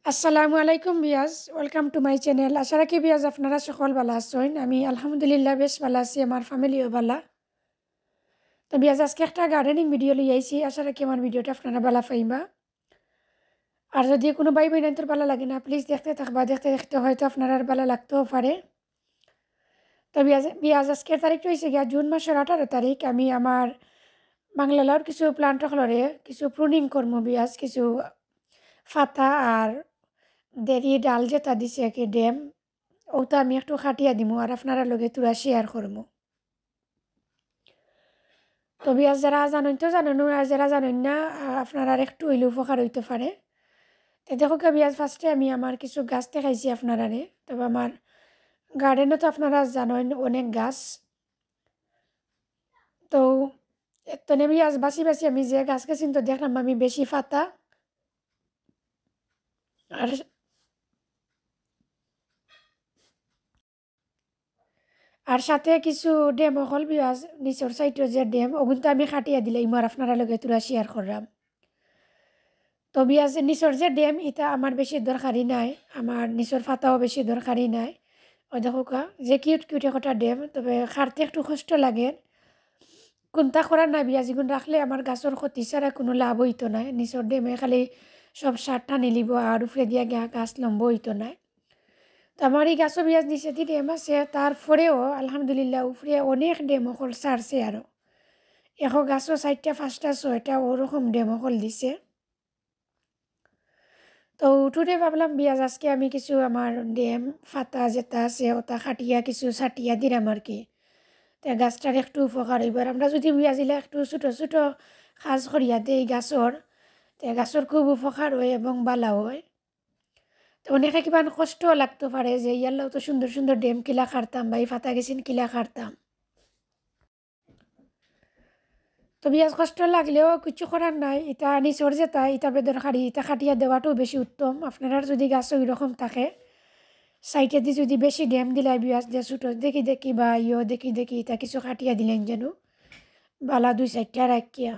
আসসালামু আলাইকুম বিয়াজ, welcome to my channel. আশা রাখি বিয়াজ আপনারা সকল ভালো আছেন। আমি আলহামদুলিল্লাহ বেশ ভালো আছি, আমার ফ্যামিলিও ভালো। তো বিয়াজ আজকে একটা গার্ডেনিং ভিডিও লিয়ে আইছি, আশা রাখি আমার ভিডিওটা আপনারা ভালো পাইবা। আর যদি কোনো ভাই বোনের ভালো লাগে না, প্লিজ দেখতে থাকবা, দেখতে দেখতে হয়তো আপনারা আর ভালো লাগতেও পারে। তো বিয়াজ বিয়াজ আজকের তারিখটা হয়েছে গিয়া জুন মাসের 18 তারিখ। আমি আমার বাংলার কিছু প্লান্ট হলরে কিছু প্রুনিং করবো বিয়াজ, কিছু ফাতা আর দেরি ডাল যেটা দিছে কি ডেম, ওটা আমি একটু খাটিয়া দিমু আর আপনারা লগে তুরা শেয়ার করবো। তবে আর যারা জানেন তো জানেন, আর যারা জানেন না আপনারা আর একটু হইলে উপকার হইতে পারে। তো দেখো কবি আজ ফার্স্টে আমি আমার কিছু গাছ দেখাইছি আপনারা। তবে আমার গার্ডেনে তো আপনারা জানেন অনেক গাছ। তো তো নেবি আজ বাসি বাসি আমি যে গাছ গেছি তো দেখলাম আমি বেশি ফাতা আর আর সাথে কিছু ডেম অকল বিয়াজ নিচর সাইডের যে ডেম ওগুন তো আমি খাটিয়া দিলে ইমার আপনারা লগে তুরা শেয়ার করলাম। তো বিয়াজ নিচর যে ডেম এটা আমার বেশি দরকারি নাই, আমার নিচর ফাতাও বেশি দরকারি নাই। ও দেখো কা যে কিউট কিউট একটা ডেম, তবে খারতে একটু কষ্ট লাগে। কোনটা করার নাই বিয়াজ এগুন রাখলে আমার গাছের ক্ষতি ছাড়া কোনো লাভ হইতো নাই। নিচর ডেমে খালি সব সার টানি লিব আর উপরে দিয়া গিয়া গাছ লম্ব হইতো নাই। তো আমার এই গাছও বিয়াজ নিচে দিয়ে ডেম আছে, তারপরেও আলহামদুলিল্লাহ উপরে অনেক ডেম অকল সারছে আরও। এখন গাছও 4টা 5টা 6টা ওরকম ডেম অকল দিছে। তো উঠোনে ভাবলাম বিয়াজ আজকে আমি কিছু আমার ডেম ফাতা যেটা আছে ওটা খাটিয়া কিছু ছাটিয়া দিলাম আর কি। তে গাছটার একটু উপকার হইবার আমরা যদি বিয়াজিলে একটু ছোটো ছোটো কাজ করিয়া দেই গাছর, তে গাছর খুব উপকার হয় এবং বালাও হয়। তো অনেকে কিমান কষ্টও লাগতে পারে যে ইয়ারলাও তো সুন্দর সুন্দর ডেম কিলা কাটতাম বা এই ফাতা গেছিন কিলা কাটতাম। তো বিয়াজ কষ্ট লাগলেও কিছু করার নাই, এটা নিচর যেটা এটা বেদরকারি, এটা খাটিয়া দেওয়াটাও বেশি উত্তম। আপনার যদি গাছ ওই রকম থাকে সাইটে দিয়ে যদি বেশি ড্যাম দিলাই বিয়াজ দিয়ে ছোটো দেখি দেখি বা দেখি দেখি তা কিছু কাটিয়া দিলেন যেন বালা 2-4টা রাখিয়া।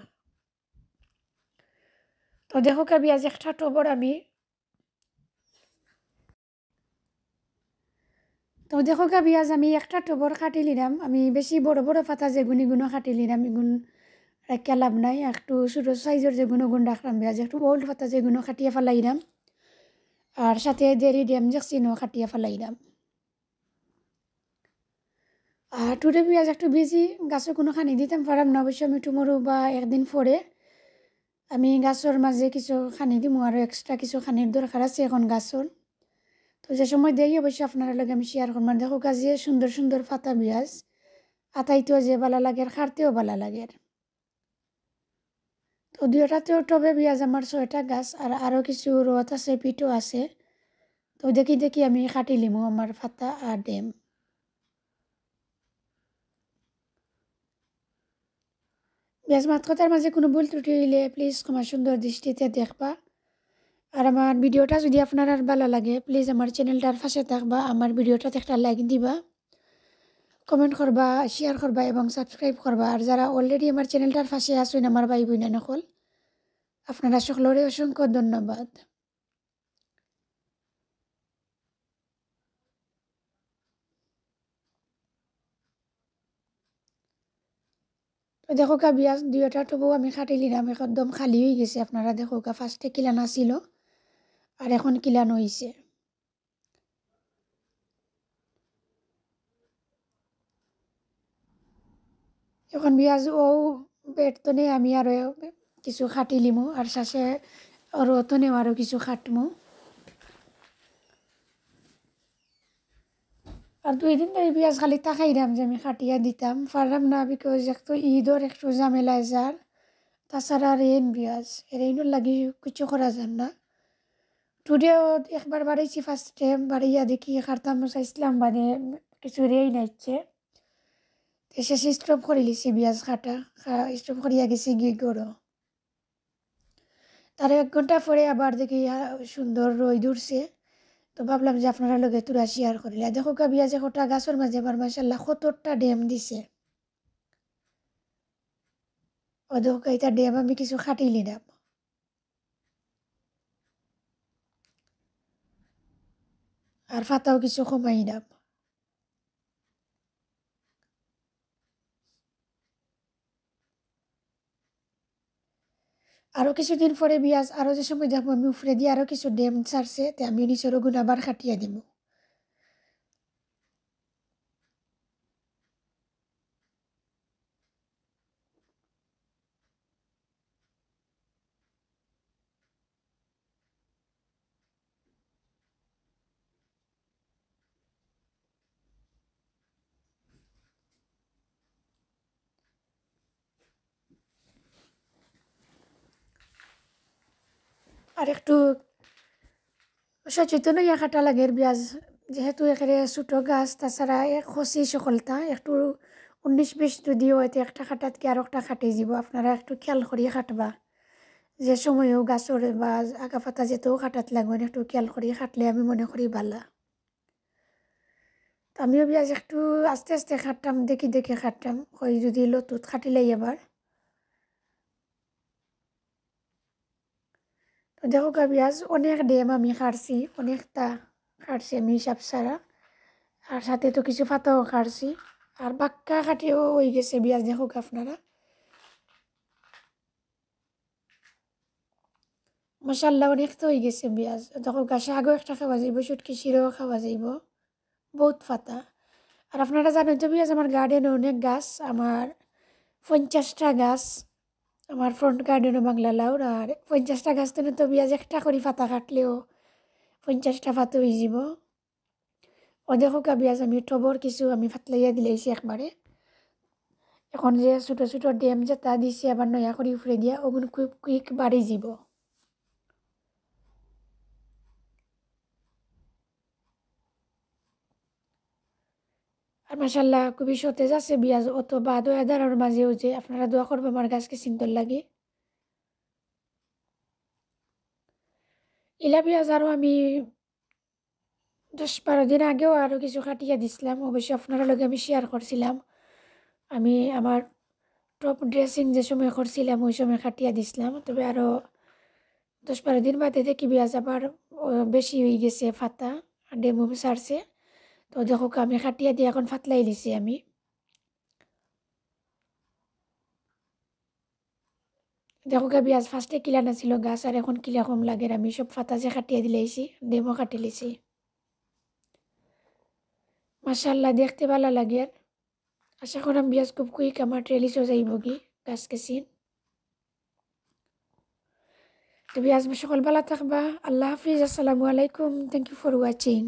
তো দেখো কে বিয়াজ একটা টবর আমি তো দেখো কে বিয়াজ আমি একটা টবর কাটি নিলাম। আমি বেশি বড় বড় পাতা যে গুণো কাটি নিলাম, এগুন রাখিয়া লাভ নাই। একটু ছোটো সাইজের যে গুণ রাখলাম বিয়াজ, একটু ওল্ড পাতা যে গুণ কাটিয়া ফেলাইলাম আর সাথে দেরি ড্যাম দেখছিনো কাটিয়া ফেলাইলাম। আর টুডে বিয়াজ একটু বিজি, গাছও কোনো খানি দিতাম পারাম না অবশ্য, আমি টুমরো বা একদিন পরে আমি গাছর মাঝে কিছু খানি দিমু আর এক্সট্রা কিছু খানির দরকার আছে এখন গাছর। তো যে সময় দেই অবশ্যই আপনার লগে আমি শেয়ার করব। দেখো গাছে সুন্দর সুন্দর পাতা বিয়াজ, আতাইতেও যে ভালো লাগে আর খারতেও ভালো লাগে। তো দুইটাতেও টবে বিয়াজ আমার 6টা গাছ আর আরও কিছু রথ আছে, পিঠও আছে। তো দেখি দেখি আমি কাটি লিমু আমার পাতা আর ডেম। বিয়াজ মাত কথার মাঝে কোনো ভুল ত্রুটি হইলে প্লিজ ক্ষমা সুন্দর দৃষ্টিতে দেখবা। আর আমার ভিডিওটা যদি আপনার আর ভালো লাগে প্লিজ আমার চ্যানেলটার পাশে থাকবা, আমার ভিডিওটাতে একটা লাইক দিবা, কমেন্ট করবা, শেয়ার করবা এবং সাবস্ক্রাইব করবা। আর যারা অলরেডি আমার চ্যানেলটার পাশে আসুন আমার ভাই বোন নকল, আপনারা সকলরে অসংখ্য ধন্যবাদ। তো দেখো কা বিয়াজ দুইটা টবও আমি কাটি নিলাম, একদম খালি হয়ে গেছে। আপনারা দেখো কা ফার্স্টে কিলান আসিল আর এখন কিলান হয়েছে। এখন বিয়াজ ও বেডতনে আমি আরও কিছু খাটি লিমু আর শাসে রতনেও আরও কিছু খাটমু। আর 2 দিন ধরে পেঁয়াজ খালি তাকাইলাম যে আমি কাটিয়া দিতাম পারলাম না, বিকজ একটু ঈদর একটু ঝামেলায় যার, তাছাড়া আর এন পেঁয়াজ এর লাগি কিছু করা যান না। টুডেও একবার বাড়াইছি, ফার্স্ট টাইম বাড়াইয়া দেখি খারতাম চাইছিলাম মানে কিছু রেই নাইছে, এসে স্টপ করে লিছি পেঁয়াজ কাটা, স্টপ করিয়া গেছি গিয়ে গরো। তার 1 ঘন্টা পরে আবার দেখি সুন্দর রই উঠছে। তো ভাবলাম যে আপনারা লগে তুরা শেয়ার করিলে দেখো কা বিয়া যে কটা গাছের মাঝে আবার মাশাআল্লাহ 70টা ডেম দিছে। ও দেখো কা এটা ডেম আমি কিছু খাটিয়ে নিলাম। আর ফাতাও কিছু কমাই দাম। আরও কিছুদিন পরে বিয়াজ আরও যে সময় যাবো আমি উপরে দিয়ে আরও কিছু ড্যাম ছাড়ছে তে আমি নিচের ওগুন আবার কাটিয়ে দিব। আর একটু সচেতন হইয়া কাটা লাগে বিয়াজ, যেহেতু এখানে ছোটো গাছ তাছাড়া খসি সকলটা একটু 19-20 যদিও হয়তো একটা কাটাতকে আর একটা কাটি যাব, আপনারা একটু খেয়াল করিয়া কাটবা। যে সময়ও গাছর বা আগা পাতা যেতেও কাটাত লাগবেন একটু খেয়াল করিয়া কাটলে আমি মনে করি ভালো। তো আমিও বিয়াজ একটু আস্তে আস্তে কাটতাম, দেখি দেখে কাটতাম, কই যদি লতুত কাটিলেই এবার। তো দেখো বিয়াজ অনেক ড্যাম আমি কাটছি, অনেকটা কাটছি আমি হিসাব ছাড়া, আর সাথে তো কিছু পাতাও কাটছি, আর বাক্কা কাটিও হয়ে গেছে বিয়াজ। দেখো আপনারা মাশাআল্লাহ অনেক তো হয়ে গেছে বিয়াজ। দেখো শাকও একটা খাওয়া যাইব, শুটকি শিরও খাওয়া যাইব, বহুত ফাতা। আর আপনারা জানেন তো বিয়াজ আমার গার্ডেনে অনেক গাছ, আমার 50টা গাছ আমার ফ্রন্ট গার্ডেনও বাংলা লাউর, আর 50টা গাছ তো বিয়াজ একটা করে পাতা কাটলেও 50টা পাতা হয়ে যাব। ও দেখো বিয়াজ আমি টবর কিছু আমি ফাতলাইয়া দিলেছি একবারে। এখন যে ছোটো ছোটো ড্যাম যেটা দিছে আবার নয়া করে উপরে দিয়া ওগুলো কুইক কুইক বাড়ি যাব। আর মাশাল্লাহ খুবই সতেজ আছে বিয়াজ, অত বাদ ওয়েদারের মাঝেও যে আপনারা দোয়া করবে আমার গাছকে সুন্দর লাগে। ইলা বিয়াজ আরও আমি 10-12 দিন আগেও আরও কিছু কাটিয়ে দিছিলাম, অবশ্যই আপনারা লগে আমি শেয়ার করছিলাম। আমি আমার টপ ড্রেসিং যে সময় করছিলাম ওই সময় কাটিয়ে দিছিলাম, তবে আরও 10-12 দিন বাদে দেখি বিয়াজ আবার বেশি হয়ে গেছে ফাতা, ডেমো ছাড়ছে। তো দেখো আমি কাটিয়ে দিয়ে এখন ফাতলাই লিছি আমি। দেখো বিয়াজ ফার্স্টে কিলা নাছিল গাছ, আর এখন কিলা কম লাগে, আমি সব ফাতা যে কাটিয়ে দিলেছি, ডেমো কাটি লিছি। মাশাআল্লাহ দেখতে ভালো লাগে। আর আশা করাম বিয়াজ খুব কুইক আমার ট্রেলিসও যাইব কি গাছ কেসিন। তো বিয়াজ সকল ভালো থাকবা। আল্লাহ হাফিজ, আসসালামু আলাইকুম, থ্যাংক ইউ ফর ওয়াচিং।